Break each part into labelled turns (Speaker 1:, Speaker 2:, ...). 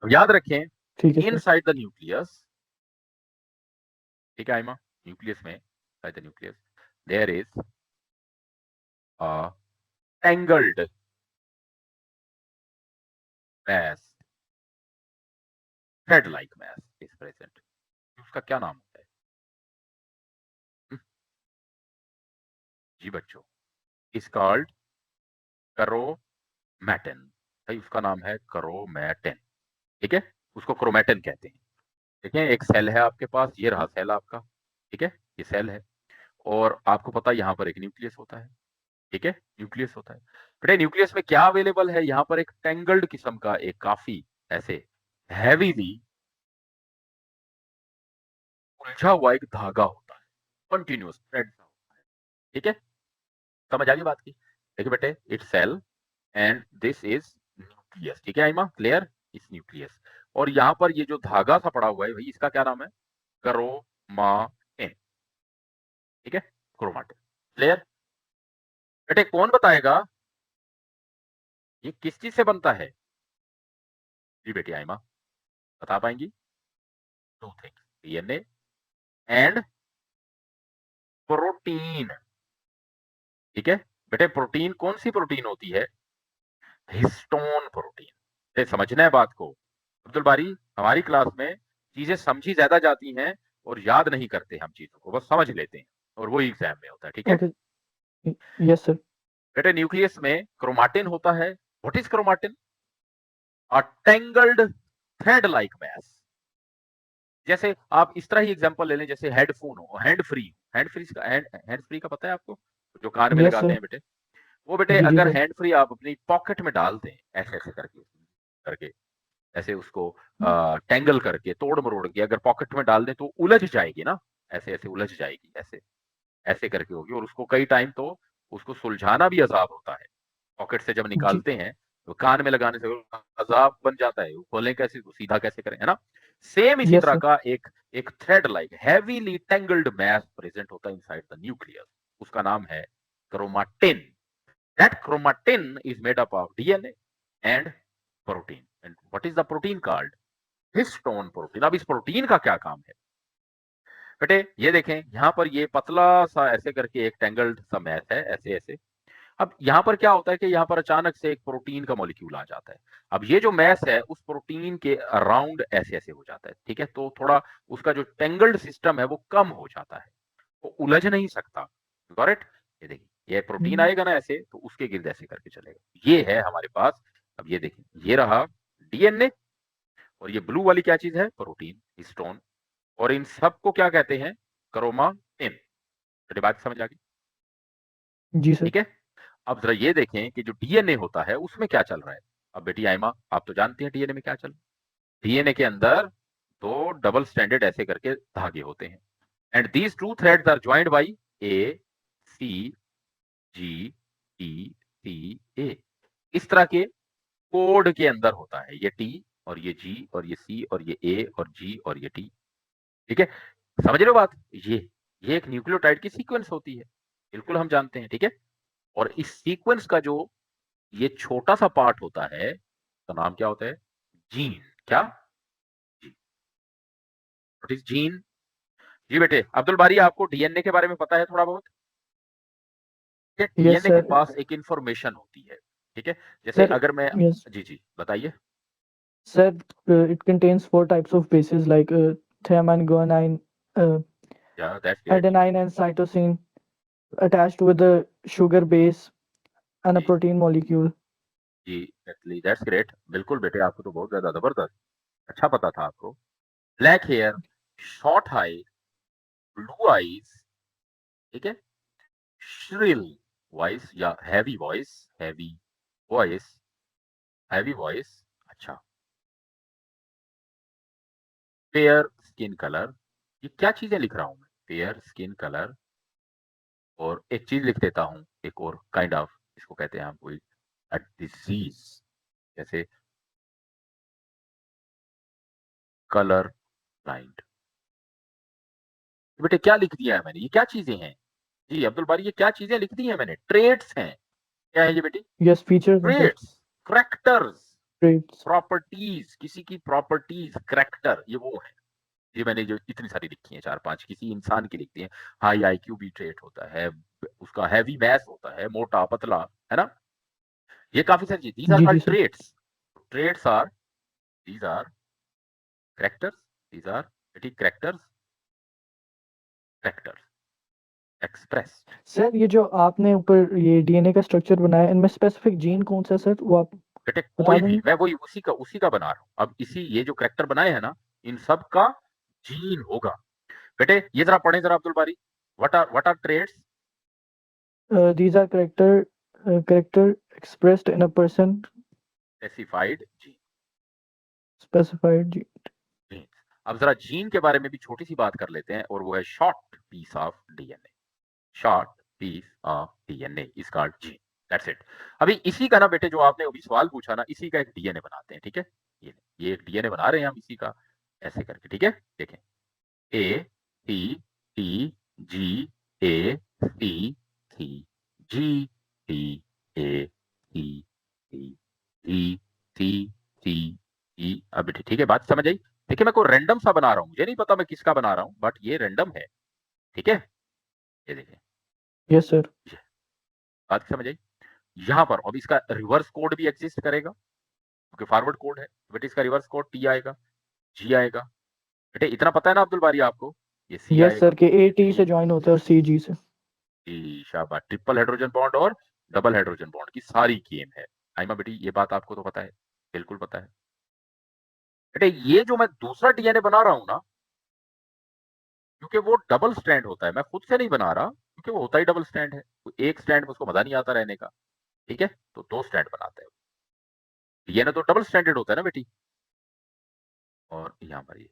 Speaker 1: अब याद रखें,
Speaker 2: ठीक है सर।
Speaker 1: इनसाइड द न्यूक्लियस, ठीक है आइमा, न्यूक्लियस में, inside the nucleus there is a tangled mass, thread like mass is present. उसका क्या नाम होता है? हम्म, जी बच्चों, इज कॉल्ड क्रोमैटिन। भाई उसका नाम है क्रोमैटिन, ठीक है, उसको क्रोमैटिन कहते हैं। ठीक है, एक सेल है आपके पास, ये रहा सेल आपका, ठीक है, ये सेल है, और आपको पता है यहाँ पर एक न्यूक्लियस होता है, ठीक है, न्यूक्लियस होता है। बेटे न्यूक्लियस में क्या अवेलेबल है? यहाँ पर एक टेंगल्ड किस्म का, एक काफी ऐसे हैवीली उलझा हुआ एक धागा होता है, कंटिन्यूस थ्रेड सा होता है, ठीक है, समझ आ गई बात की? देखिए बेटे, it's cell and this is nucleus, ठीक है आइमा, क्लियर? इस न्यूक्लियस, और यहाँ पर ये जो धागा सा पड़ा हुआ है भाई, इसका क्या नाम है? क्रोमाटिन, ठीक है, क्रोमाटिन, क्लियर? बेटे कौन बताएगा ये किस चीज से बनता है? जी बेटी आइमा, बता पाएंगी? Two things, DNA and protein, ठीक है। बेटे प्रोटीन कौन सी प्रोटीन होती है? Histone protein. समझना है बात को अब्दुल बारी, हमारी क्लास में चीजें समझी ज्यादा जाती हैं और याद नहीं करते हम चीजों को, बस समझ लेते हैं, और वही एग्जाम में होता है, ठीक है।
Speaker 2: ओके। Yes sir.
Speaker 1: बेटे न्यूक्लियस में क्रोमाटिन होता है। What is chromatin? A tangled thread like mass. जैसे आप इस तरह ही एग्जांपल ले लें, जैसे हेडफोन हो, हैंड फ्री, हैंड फ्री का पता है आपको, जो कान में
Speaker 2: यस
Speaker 1: लगाते
Speaker 2: सर।
Speaker 1: हैं बेटे, वो बेटे
Speaker 2: जी जी
Speaker 1: अगर
Speaker 2: सर।
Speaker 1: हैंड फ्री आप अपनी पॉकेट में डाल दें, ऐसे ऐसे करके करके, ऐसे उसको टेंगल करके, तोड़ मरोड़ के अगर पॉकेट में डाल दें तो उलझ जाएगी ना, ऐसे ऐसे उलझ जाएगी, ऐसे ऐसे करके होगी, और उसको कई टाइम तो उसको सुलझाना भी अजाब होता है। पॉकेट से जब
Speaker 2: जी
Speaker 1: निकालते हैं तो कान में लगाने से अजाब बन जाता है, खोलें कैसे, सीधा कैसे करें, है ना? सेम इसी
Speaker 2: यस
Speaker 1: तरह
Speaker 2: सर।
Speaker 1: का एक एक thread like heavily tangled mass present होता है इनसाइड द न्यूक्लियस, उसका नाम है chromatin. That chromatin is made up of DNA and protein. And what is the protein called? Histone protein. अब इस प्रोटीन का क्या काम है? बेटे ये देखें, यहां पर ये पतला सा ऐसे करके एक टेंगल्ड सा मैस है, ऐसे ऐसे। अब यहाँ पर क्या होता है कि यहाँ पर अचानक से एक प्रोटीन का मॉलिक्यूल आ जाता है। अब ये जो मैस है उस प्रोटीन के अराउंड ऐसे ऐसे हो जाता है, ठीक है, तो थोड़ा उसका जो टेंगल्ड सिस्टम है वो कम हो जाता है, वो उलझ नहीं सकता। करेक्ट? ये देखिए, ये प्रोटीन आएगा ना ऐसे, तो उसके गिर्द ऐसे करके चलेगा। ये है हमारे पास। अब ये देखिए, ये रहा डीएनए, और ये ब्लू वाली क्या चीज है? Protein, histone. और इन सबको क्या कहते हैं? क्रोमाटिन। तो बात समझ आ गई?
Speaker 2: जी सर।
Speaker 1: ठीक है। अब जरा ये देखें कि जो डीएनए होता है उसमें क्या चल रहा है। अब बेटी आयमा, आप तो जानती हैं डीएनए में क्या चल रहा है। डीएनए के अंदर दो डबल स्टैंडर्ड ऐसे करके धागे होते हैं, and these two threads are joined by A C G T T A. इस तरह के कोड के अंदर होता है ये टी, और ये जी, और ये सी, और ये ए, और जी, और ये टी, ठीक है। समझ रहे हो बात? ये एक न्यूक्लियोटाइड की सीक्वेंस होती है, बिल्कुल हम जानते हैं, ठीक है। और इस सीक्वेंस का जो ये छोटा सा पार्ट होता है, तो नाम क्या होता है? जीन। क्या? जी, व्हाट इज जीन? जी बेटे अब्दुल बारी, आपको डीएनए के बारे में पता है थोड़ा बहुत?
Speaker 2: यस
Speaker 1: डीएनए के
Speaker 2: सर।
Speaker 1: पास एक इंफॉर्मेशन होती है, ठीक है, जैसे
Speaker 2: सर
Speaker 1: अगर मैं,
Speaker 2: यस
Speaker 1: जी जी बताइए।
Speaker 2: Sir, it contains four types of bases like thymine, guanine, uh,
Speaker 1: या that's great.
Speaker 2: adenine, and cytosine attached with a sugar base and a
Speaker 1: G
Speaker 2: protein molecule.
Speaker 1: जी, एक्चुअली दैट्स ग्रेट, बिल्कुल बेटे, आपको तो बहुत ज्यादा जबरदस्त, अच्छा पता था आपको। Black hair, short height, blue eyes, ठीक है, श्रिल वॉइस या वॉइस, हैवी वॉइस, अच्छा, फेयर स्किन कलर। ये क्या चीजें लिख रहा हूं मैं? फेयर स्किन कलर, और एक चीज लिख देता हूं, एक और काइंड ऑफ, इसको कहते हैं हम कोई डिजीज, जैसे कलर ब्लाइंड। बेटे क्या लिख दिया है मैंने? ये क्या चीजें हैं? जी अब्दुल बारी, ये क्या चीजें लिख दी हैं मैंने? ट्रेड्स हैं। क्या है ये बेटी?
Speaker 2: Yes, features and
Speaker 1: traits, characters,
Speaker 2: traits.
Speaker 1: Properties, किसी की प्रॉपर्टीज, करेक्टर, ये वो है। ये मैंने जो इतनी सारी लिखी है, 4-5 किसी इंसान की लिखती है। हाई आईक्यू भी ट्रेट होता है, उसका हैवी मैस होता है, मोटा पतला, है ना। ये काफी सारी चीज, दीज आर
Speaker 2: जी जी
Speaker 1: called
Speaker 2: sir.
Speaker 1: Traits. Traits are, these are characters, these are characters, characters expressed.
Speaker 2: Sir ये जो आपने ऊपर ये डीएनए का स्ट्रक्चर बनाया, इनमें स्पेसिफिक जीन कौन सा है सर, वो आप
Speaker 1: बेटे
Speaker 2: बता
Speaker 1: कोई भी,
Speaker 2: देंगे?
Speaker 1: मैं वही उसी का बना रहा हूं। अब इसी ये जो करेक्टर बनाए हैं ना, इन सब का जीन होगा। बेटे ये जरा पढ़े जरा Abdul Bari, what are traits.
Speaker 2: These are character expressed in a person
Speaker 1: specified gene.
Speaker 2: specified gene.
Speaker 1: Gene. अब जरा जीन के बारे में भी छोटी सी बात कर लेते हैं, और वो है short piece of DNA. Short piece of DNA is called gene. That's it. अभी इसी का ना बेटे, जो आपने अभी सवाल पूछा ना, इसी का एक डीएनए बनाते हैं, ठीक है। ये एक डीएनए बना रहे हैं हम इसी का, ऐसे करके, ठीक है। देखें, A T T G A C C G T A C C G C C E. अब बेटे ठीक है, बात समझ आई। देखिए मैं कोई रैंडम सा बना रहा हूं, मुझे नहीं पता मैं किसका बना रहा हूं, बट ये रैंडम है, ठीक है। ये देखें,
Speaker 2: Yes sir.
Speaker 1: ये बात समझ आई। यहां पर अब इसका रिवर्स कोड भी एग्जिस्ट करेगा, क्योंकि फॉरवर्ड कोड है। बेटे इसका रिवर्स कोड टी आएगा, जी आएगा। बेटे इतना पता है ना अब्दुल बारी आपको, ये सी
Speaker 2: Yes sir
Speaker 1: आएगा,
Speaker 2: के A
Speaker 1: ये
Speaker 2: T
Speaker 1: डी।
Speaker 2: से ज्वाइन होता है और C G से।
Speaker 1: शाबाश, ट्रिपल हाइड्रोजन बॉन्ड और डबल हाइड्रोजन बॉन्ड की सारी गेम है। आइमा बेटी ये बात आपको तो पता है, बिल्कुल पता है। बेटे ये जो मैं दूसरा डीएनए बना रहा हूं ना, क्योंकि वो डबल स्ट्रैंड होता है, मैं खुद से नहीं बना रहा, क्योंकि वो होता ही डबल स्ट्रैंड है। तो एक स्ट्रैंड में उसको मजा नहीं आता रहने का, ठीक है, तो दो स्ट्रैंड बनाते हैं। डीएनए तो डबल स्ट्रैंडेड होता है ना बेटी। और यहां पर ये,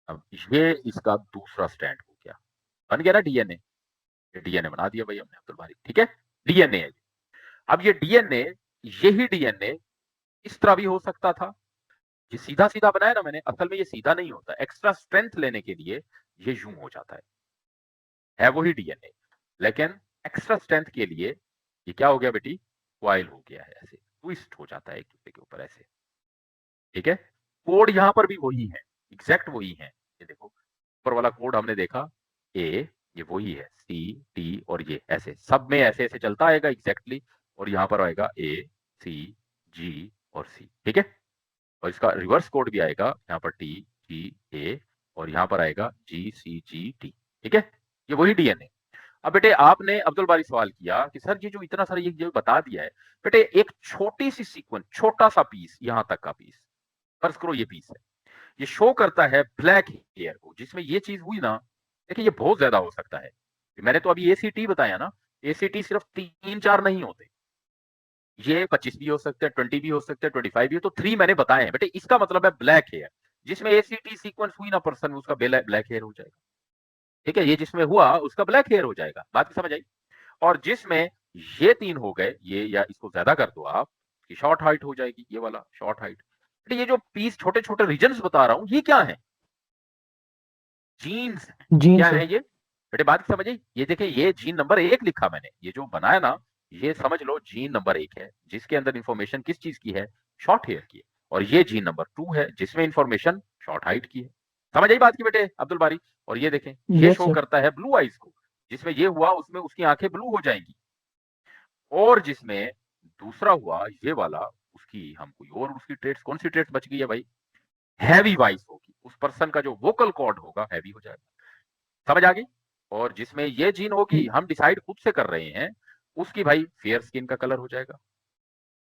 Speaker 1: अब ये इसका दूसरा स्ट्रैंड हो गया, बन गया ना डीएनए। डीएनए बना दिया भाई हमने अब्दुल बारी, ठीक है। डीएनए है। अब ये डीएनए, यही डीएनए इस तरह भी हो सकता था। ये सीधा सीधा बनाया ना मैंने, असल में ये सीधा नहीं होता, एक्स्ट्रा स्ट्रेंथ लेने के लिए ये यूं हो जाता है वही डीएनए, लेकिन एक्स्ट्रा स्ट्रेंथ के लिए ये क्या हो गया बेटी, क्वाइल हो गया है, ऐसे ट्विस्ट हो जाता है एक दूसरे के ऊपर ऐसे, ठीक है। कोड यहां पर भी वही है, एग्जैक्ट वही है। ये देखो ऊपर वाला कोड हमने देखा, ए, ये वही है, सी टी, और ये ऐसे सब में ऐसे ऐसे चलता आएगा एग्जैक्टली। और यहां पर आएगा ए सी जी और सी, ठीक है। और इसका रिवर्स कोड भी आएगा, यहाँ पर टी जी ए, और यहाँ पर आएगा जी सी जी टी, ठीक है। ये वही डीएनए। अब बेटे आपने अब्दुल बारी सवाल किया कि सर ये जो इतना सारा ये जो बता दिया है, बेटे एक छोटी सी सीक्वेंस, छोटा सा पीस, यहां तक का पीस, फर्ज करो ये पीस है, ये शो करता है ब्लैक हेयर को, जिसमें ये चीज हुई ना। देखिए ये बहुत ज्यादा हो सकता है। मैंने तो अभी एसीटी बताया ना, एसीटी सिर्फ 3-4 नहीं होते, ये 25 भी हो सकते हैं, 20 भी हो सकते हैं, 25 भी हो, तो 3 मैंने बताए हैं बेटे। इसका मतलब है ब्लैक हेयर, जिसमें एसीटी सीक्वेंस हुई ना पर्सन, उसका ब्लैक हेयर हो जाएगा, ठीक है। ये जिसमें हुआ उसका ब्लैक हेयर हो जाएगा, बात की समझ आई। और जिसमें ये 3 हो गए, ये या इसको ज्यादा कर दो आप, कि शॉर्ट हाइट हो जाएगी, ये वाला शॉर्ट हाइट। ये जो पीस छोटे छोटे रीजन बता रहा हूं, ये क्या है, जीन्स।
Speaker 2: जीन
Speaker 1: क्या
Speaker 2: सर।
Speaker 1: है ये बेटे, बात समझ आई। ये देखिए, ये जीन नंबर 1 लिखा मैंने, ये जो बनाया ना, ये समझ लो जीन नंबर 1 है, जिसके अंदर इंफॉर्मेशन किस चीज की है, शॉर्ट हेयर की है। और ये जीन नंबर 2 है, जिसमें इंफॉर्मेशन शॉर्ट हाइट की है। समझ आई बात की बेटे अब्दुल बारी। और ये देखें, ये
Speaker 2: यस
Speaker 1: शो
Speaker 2: सर।
Speaker 1: करता है ब्लू आइज को, जिसमें ये हुआ उसमें उसकी आंखें ब्लू हो जाएंगी। और जिसमें दूसरा हुआ ये वाला, उसकी हम कोई और, उसकी ट्रेड्स, कौन सी ट्रेड्स बच गई है भाई, हैवी वॉइस होगी, उस पर्सन का जो वोकल कॉर्ड होगा हैवी हो जाएगा। समझ आ गई। और जिसमें ये जीन होगी, हम डिसाइड खुद से कर रहे हैं, उसकी भाई फेयर स्किन का कलर हो जाएगा,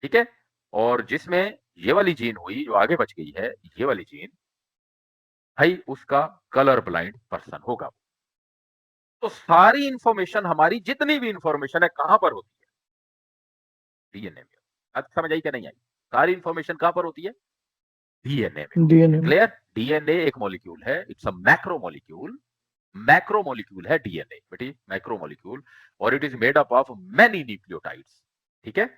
Speaker 1: ठीक है। और जिसमें ये वाली जीन हुई जो आगे बच गई है, ये वाली जीन, भाई उसका कलर ब्लाइंड पर्सन होगा। तो सारी इंफॉर्मेशन, हमारी जितनी भी इंफॉर्मेशन है, कहां पर होती है, डीएनए में। अब समझ आई क्या नहीं आई, सारी इंफॉर्मेशन कहां पर होती है, डीएनए में होती है।
Speaker 2: डीएनए में।
Speaker 1: क्लियर। डीएनए एक मॉलिक्यूल है, it's a macro molecule, macro molecule है डीएनए बेटी, मैक्रो मॉलिक्यूल। और it is made up of many nucleotides, ठीक है।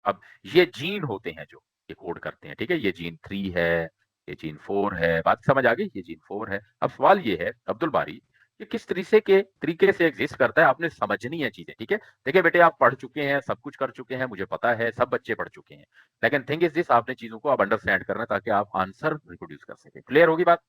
Speaker 1: अब ये जीन होते हैं जो ये कोड करते हैं, ठीक है। ये जीन 3 है, ये जीन 4 है, बात समझ आ गई, ये जीन 4 है। अब सवाल ये है अब्दुल बारी ये किस तरीके से एग्जिस्ट करता है, आपने समझनी है चीजें, ठीक है। देखिए बेटे, आप पढ़ चुके हैं, सब कुछ कर चुके हैं, मुझे पता है सब बच्चे पढ़ चुके हैं, लेकिन थिंग इज दिस, आपने चीजों को आप अंडरस्टैंड करना है ताकि आप आंसर रिप्रोड्यूस कर सके। क्लियर होगी बात?